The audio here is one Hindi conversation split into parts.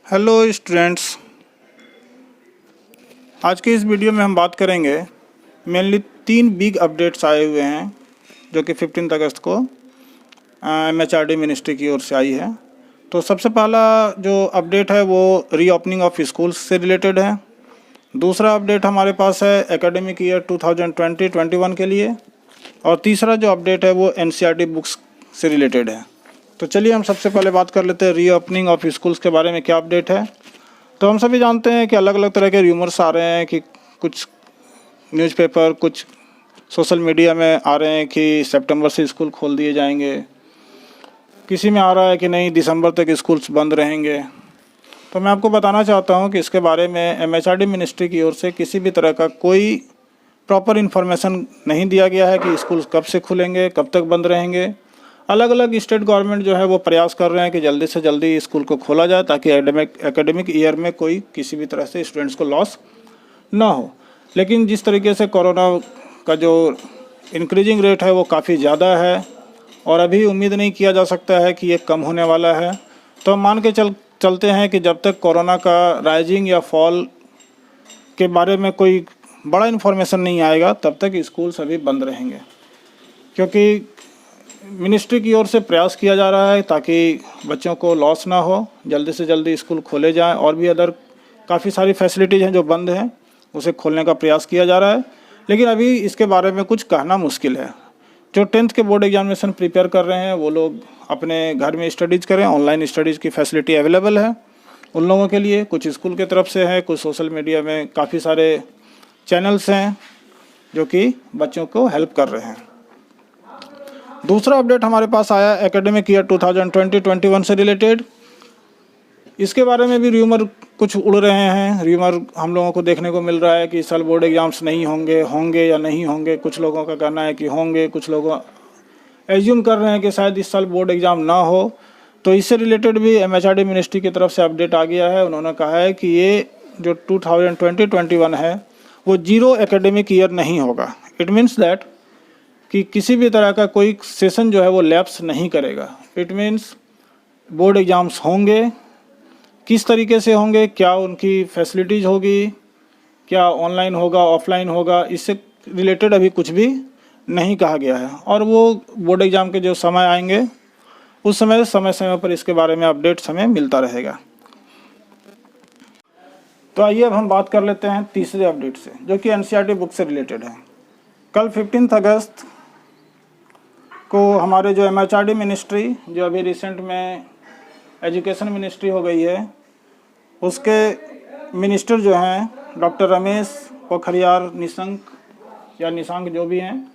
हेलो स्टूडेंट्स, आज के इस वीडियो में हम बात करेंगे मेनली 3 बिग अपडेट्स आए हुए हैं जो कि 15 अगस्त को MHRD मिनिस्ट्री की ओर से आई है। तो सबसे पहला जो अपडेट है वो रीओपनिंग ऑफ स्कूल्स से रिलेटेड है। दूसरा अपडेट हमारे पास है एकेडमिक ईयर 2020-21 के लिए, और तीसरा जो अपडेट है वो NCERT बुक्स से रिलेटेड है। तो चलिए हम सबसे पहले बात कर लेते हैं रीओपनिंग ऑफ स्कूल्स के बारे में क्या अपडेट है। तो हम सभी जानते हैं कि अलग अलग तरह के र्यूमर्स आ रहे हैं कि कुछ न्यूज़पेपर, कुछ सोशल मीडिया में आ रहे हैं कि सितंबर से स्कूल खोल दिए जाएंगे, किसी में आ रहा है कि नहीं दिसंबर तक स्कूल्स बंद रहेंगे। तो मैं आपको बताना चाहता हूं कि इसके बारे में MHRD मिनिस्ट्री की ओर से किसी भी तरह का कोई प्रॉपर इन्फॉर्मेशन नहीं दिया गया है कि स्कूल कब से खुलेंगे, कब तक बंद रहेंगे। अलग अलग स्टेट गवर्नमेंट जो है वो प्रयास कर रहे हैं कि जल्दी से जल्दी स्कूल को खोला जाए ताकि एकेडमिक ईयर में कोई किसी भी तरह से स्टूडेंट्स को लॉस ना हो। लेकिन जिस तरीके से कोरोना का जो इंक्रीजिंग रेट है वो काफ़ी ज़्यादा है और अभी उम्मीद नहीं किया जा सकता है कि ये कम होने वाला है। तो हम मान के चलते हैं कि जब तक कोरोना का राइजिंग या फॉल के बारे में कोई बड़ा इन्फॉर्मेशन नहीं आएगा तब तक स्कूल सभी बंद रहेंगे, क्योंकि मिनिस्ट्री की ओर से प्रयास किया जा रहा है ताकि बच्चों को लॉस ना हो, जल्दी से जल्दी स्कूल खोले जाएं। और भी अदर काफ़ी सारी फैसिलिटीज़ हैं जो बंद हैं, उसे खोलने का प्रयास किया जा रहा है। लेकिन अभी इसके बारे में कुछ कहना मुश्किल है। जो 10th के बोर्ड एग्जामिनेशन प्रिपेयर कर रहे हैं वो लोग अपने घर में स्टडीज़ करें, ऑनलाइन स्टडीज़ की फैसिलिटी अवेलेबल है उन लोगों के लिए। कुछ स्कूल की तरफ से है, कुछ सोशल मीडिया में काफ़ी सारे चैनल्स हैं जो कि बच्चों को हेल्प कर रहे हैं। दूसरा अपडेट हमारे पास आया एकेडमिक ईयर 2020-21 से रिलेटेड। इसके बारे में भी र्यूमर कुछ उड़ रहे हैं। र्यूमर हम लोगों को देखने को मिल रहा है कि इस साल बोर्ड एग्जाम्स नहीं होंगे या नहीं होंगे। कुछ लोगों का कहना है कि होंगे, कुछ लोग एज्यूम कर रहे हैं कि शायद इस साल बोर्ड एग्ज़ाम ना हो। तो इससे रिलेटेड भी MHRD मिनिस्ट्री की तरफ से अपडेट आ गया है। उन्होंने कहा है कि ये जो 2020-21 है वो जीरो एकेडमिक ईयर नहीं होगा। इट मीन्स दैट कि किसी भी तरह का कोई सेशन जो है वो लैप्स नहीं करेगा। इट मीन्स बोर्ड एग्ज़ाम्स होंगे, किस तरीके से होंगे, क्या उनकी फैसिलिटीज़ होगी, क्या ऑनलाइन होगा, ऑफलाइन होगा, इससे रिलेटेड अभी कुछ भी नहीं कहा गया है। और वो बोर्ड एग्ज़ाम के जो समय आएंगे उस समय पर इसके बारे में अपडेट्स हमें मिलता रहेगा। तो आइए अब हम बात कर लेते हैं तीसरे अपडेट से जो कि NCERT बुक से रिलेटेड है। कल 15 अगस्त को हमारे जो MHRD मिनिस्ट्री, जो अभी रिसेंट में एजुकेशन मिनिस्ट्री हो गई है, उसके मिनिस्टर जो हैं डॉक्टर रमेश पोखरियाल निशंक या निशंक जो भी हैं,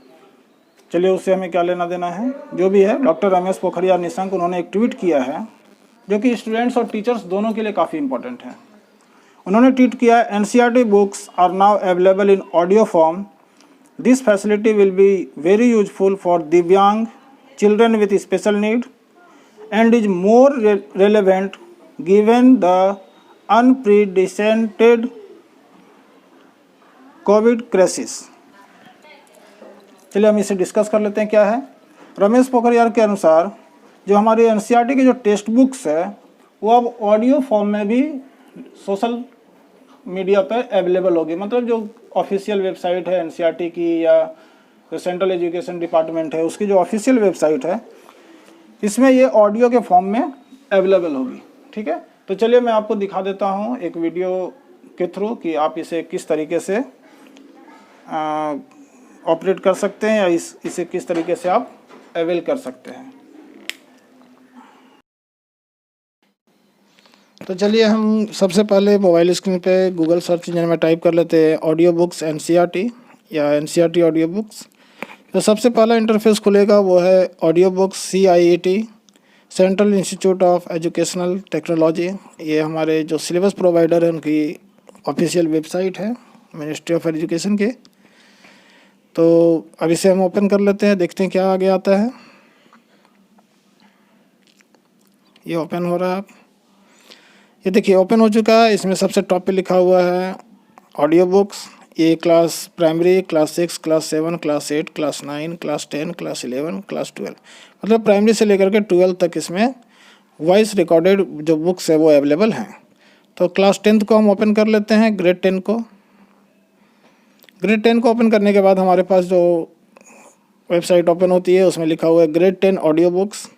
चलिए उससे हमें क्या लेना देना है, जो भी है डॉक्टर रमेश पोखरियाल निशंक, उन्होंने एक ट्वीट किया है जो कि स्टूडेंट्स और टीचर्स दोनों के लिए काफ़ी इंपॉर्टेंट है। उन्होंने ट्वीट किया, NCERT books are now available in audio form. This facility will be very useful for Divyang children with special need and is more relevant given the unprecedented COVID crisis. चलिए हम इसे डिस्कस कर लेते हैं क्या है। रमेश पोखरियाल के अनुसार जो हमारी NCERT की जो टेक्स्ट बुक्स है वो अब ऑडियो फॉर्म में भी सोशल मीडिया पर अवेलेबल होगी। मतलब जो ऑफिशियल वेबसाइट है NCERT की या जो सेंट्रल एजुकेशन डिपार्टमेंट है उसकी जो ऑफिशियल वेबसाइट है इसमें ये ऑडियो के फॉर्म में अवेलेबल होगी। ठीक है, तो चलिए मैं आपको दिखा देता हूँ एक वीडियो के थ्रू कि आप इसे किस तरीके से ऑपरेट कर सकते हैं या इसे किस तरीके से आप अवेल कर सकते हैं। तो चलिए हम सबसे पहले मोबाइल स्क्रीन पे गूगल सर्च इंजन में टाइप कर लेते हैं ऑडियो बुक्स NCERT या NCERT ऑडियो बुक्स। तो सबसे पहला इंटरफेस खुलेगा वो है audio books CIET central institute of educational technology. ये हमारे जो सिलेबस प्रोवाइडर है उनकी ऑफिशियल वेबसाइट है मिनिस्ट्री ऑफ एजुकेशन के। तो अब इसे हम ओपन कर लेते हैं, देखते हैं क्या आगे आता है। ये ओपन हो रहा है, ये देखिए ओपन हो चुका है। इसमें सबसे टॉप पे लिखा हुआ है ऑडियो बुक्स। ये class primary, class 6, class 7, class 8, class 9, class 10, class 11, class 12, मतलब प्राइमरी से लेकर के 12 तक इसमें वॉइस रिकॉर्डेड जो बुक्स है वो अवेलेबल हैं। तो क्लास 10th को हम ओपन कर लेते हैं, ग्रेड 10 को। ग्रेड 10 को ओपन करने के बाद हमारे पास जो वेबसाइट ओपन होती है उसमें लिखा हुआ है ग्रेड 10 ऑडियो बुक्स।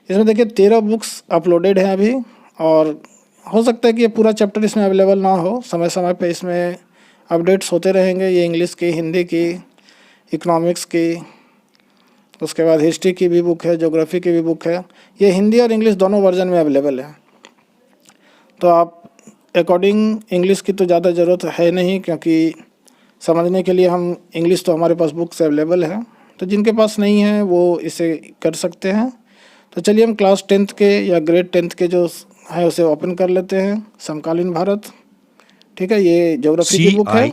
इसमें देखिए 13 बुक्स अपलोडेड हैं अभी, और हो सकता है कि ये पूरा चैप्टर इसमें अवेलेबल ना हो, समय समय पे इसमें अपडेट्स होते रहेंगे। ये इंग्लिश की, हिंदी की, इकोनॉमिक्स की, उसके बाद हिस्ट्री की भी बुक है, ज्योग्राफी की भी बुक है। ये हिंदी और इंग्लिश दोनों वर्जन में अवेलेबल है। तो आप अकॉर्डिंग इंग्लिश की तो ज़्यादा ज़रूरत है नहीं, क्योंकि समझने के लिए हम इंग्लिश तो हमारे पास बुक्स अवेलेबल है। तो जिनके पास नहीं है वो इसे कर सकते हैं। तो चलिए हम क्लास 10th के या ग्रेड 10th के जो है उसे ओपन कर लेते हैं। समकालीन भारत, ठीक है, ये ज्योग्राफी की बुक है।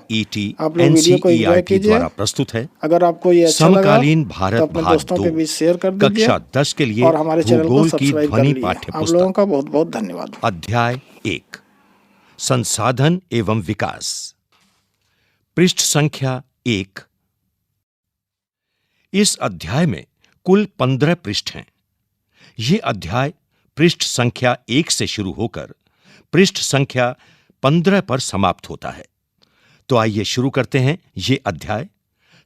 आप लोग वीडियो को एंजॉय कीजिए। द्वारा प्रस्तुत है। अगर आपको ये अच्छा लगा समकालीन भारत तो अपने भाग दोस्तों के 2, बीच शेयर कर दीजिए। कक्षा 10 के लिए और हमारे चैनल को भूगोल की सब्सक्राइब कर ध्वनि लीजिए। पाठ्य आप लोगों पुस्तक। का बहुत बहुत धन्यवाद। अध्याय 1, संसाधन एवं विकास, पृष्ठ संख्या 1। इस अध्याय में कुल 15 पृष्ठ हैं। ये अध्याय पृष्ठ संख्या 1 से शुरू होकर पृष्ठ संख्या 15 पर समाप्त होता है। तो आइए शुरू करते हैं ये अध्याय,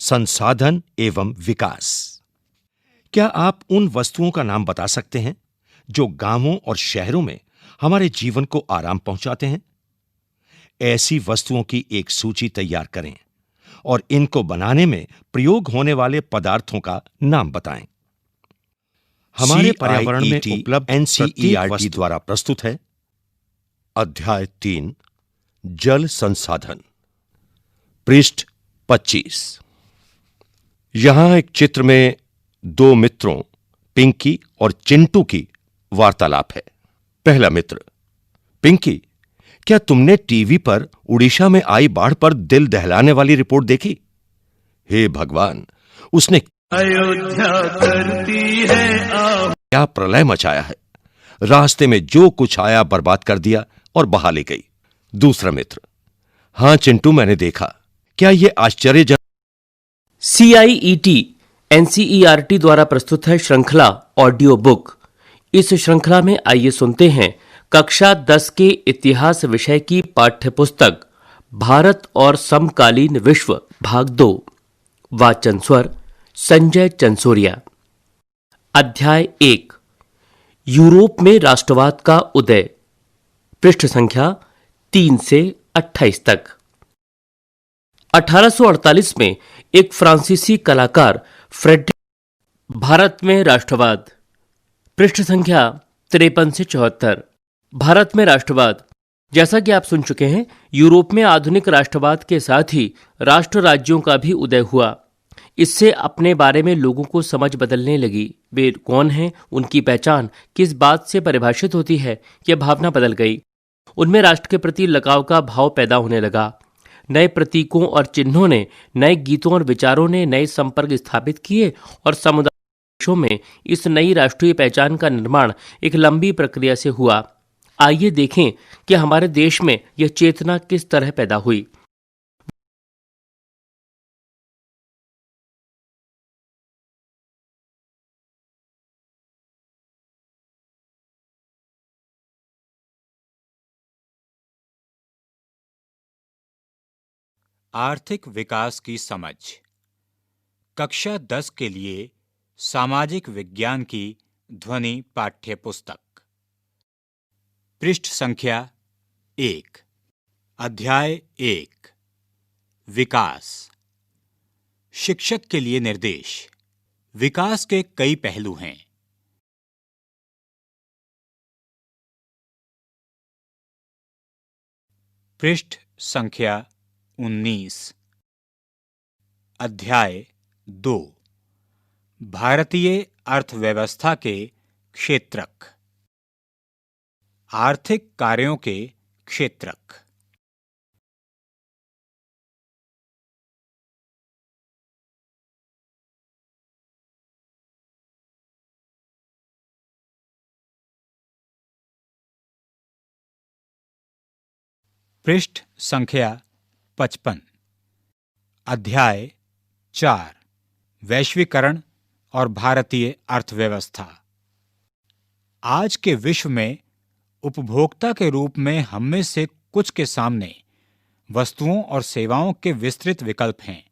संसाधन एवं विकास। क्या आप उन वस्तुओं का नाम बता सकते हैं जो गांवों और शहरों में हमारे जीवन को आराम पहुंचाते हैं? ऐसी वस्तुओं की एक सूची तैयार करें और इनको बनाने में प्रयोग होने वाले पदार्थों का नाम बताएं। हमारे पर्यावरण में उपलब्ध एनसीईआरटी द्वारा प्रस्तुत है। अध्याय 3, जल संसाधन, पृष्ठ 25। यहां एक चित्र में 2 मित्रों पिंकी और चिंटू की वार्तालाप है। पहला मित्र: पिंकी, क्या तुमने टीवी पर उड़ीसा में आई बाढ़ पर दिल दहलाने वाली रिपोर्ट देखी? हे भगवान, उसने अयोध्या करती है क्या प्रलय मचाया है। रास्ते में जो कुछ आया बर्बाद कर दिया और बहा ले गई। दूसरा मित्र: हां चिंटू, मैंने देखा। क्या यह आश्चर्यजनक? CIET NCERT द्वारा प्रस्तुत है श्रृंखला ऑडियो बुक। इस श्रृंखला में आइए सुनते हैं कक्षा 10 के इतिहास विषय की पाठ्य पुस्तक भारत और समकालीन विश्व भाग 2। वाचन स्वर संजय चंसोरिया। अध्याय 1, यूरोप में राष्ट्रवाद का उदय, पृष्ठ संख्या 3 से 28 तक। 1848 में एक फ्रांसीसी कलाकार फ्रेडरिक। भारत में राष्ट्रवाद, पृष्ठ संख्या 53 से 74। भारत में राष्ट्रवाद, जैसा कि आप सुन चुके हैं, यूरोप में आधुनिक राष्ट्रवाद के साथ ही राष्ट्र राज्यों का भी उदय हुआ। इससे अपने बारे में लोगों को समझ बदलने लगी। वे कौन हैं, उनकी पहचान किस बात से परिभाषित होती है, यह भावना बदल गई। उनमें राष्ट्र के प्रति लगाव का भाव पैदा होने लगा। नए प्रतीकों और चिन्हों ने, नए गीतों और विचारों ने नए संपर्क स्थापित किए और समुदाय देशों में इस नई राष्ट्रीय पहचान का निर्माण एक लंबी प्रक्रिया से हुआ। आइए देखें कि हमारे देश में यह चेतना किस तरह पैदा हुई। आर्थिक विकास की समझ, कक्षा 10 के लिए सामाजिक विज्ञान की ध्वनि पाठ्य पुस्तक, पृष्ठ संख्या 1, अध्याय 1, विकास। शिक्षक के लिए निर्देश। विकास के कई पहलू हैं। पृष्ठ संख्या 19, अध्याय 2, भारतीय अर्थव्यवस्था के क्षेत्रक, आर्थिक कार्यों के क्षेत्रक। पृष्ठ संख्या 55, अध्याय 4, वैश्वीकरण और भारतीय अर्थव्यवस्था। आज के विश्व में उपभोक्ता के रूप में हम में से कुछ के सामने वस्तुओं और सेवाओं के विस्तृत विकल्प हैं।